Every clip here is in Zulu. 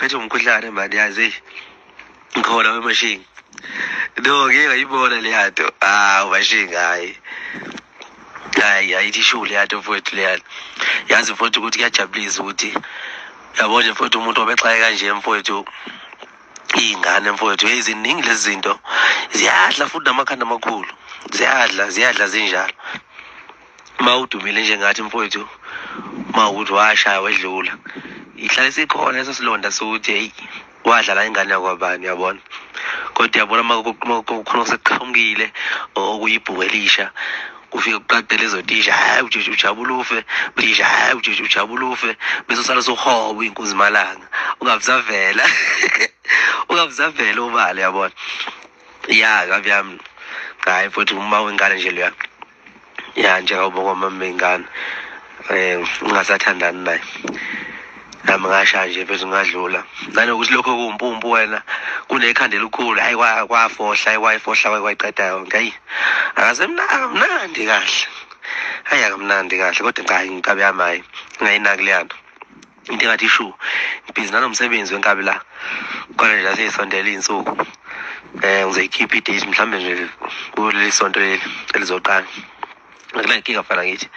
Ngiphethe umkhuhlane manje yazi ngikhona wemashingi no ngeke ngayibona le yato umashingi hayi ayithishu le yato mfowethu le yato yazi mfowethu ukuthi kuyajabulisa ukuthi yabona mfowethu umuntu obexaye kanje mfowethu ingane mfowethu eziningi lezi zinto ziyadla futhi namakhanda amakhulu ziyadla zinjalo mawudumile njengathi mfowethu mawuthi washaya wedlula ihlale sikhona leso silonda sokuthi hey wadlala ingane yakwabani yabona kodwa yabona makukhona sekuqhamukile okuyibhuku elisha kufika kuqaqe lezo tisha hayi ujabula ufe tisha hayi ujabula ufe bese usala sohobo inkunzi malanga ungabuzavela ungabuzavela ubale yabona ya kabyami hayi futhi uma wengane nje leya ya nje awubonga mama ingane ungasathandani naye nami ngasha nje bese ngadlula nanokuthi lokho kumpumpu wena kunekhanda elikhulu hayi kwafohla wayifohla wayiqeda yonke hayi akasemnandi kahle hayi akamnandi kahle kodwa cha inkabi yami hayi ngayinaki leyanto into engathi ishu ibhizi nanomsebenzi wenkabi la khona nje aseyisondela izinsuku ngizoyikhipha idate mhlambe nje kuleli sonto leli elizoqala ngila inkinga fana ngithi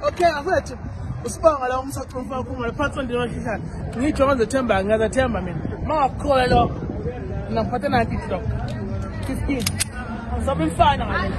okay afethu usibanga la umsaqo mfaka kuma lapha ndina khishana ngitsho ngizothemba ngazathemba mina mangakukhola lo ngaphatha na TikTok 15 sabe mfana ngale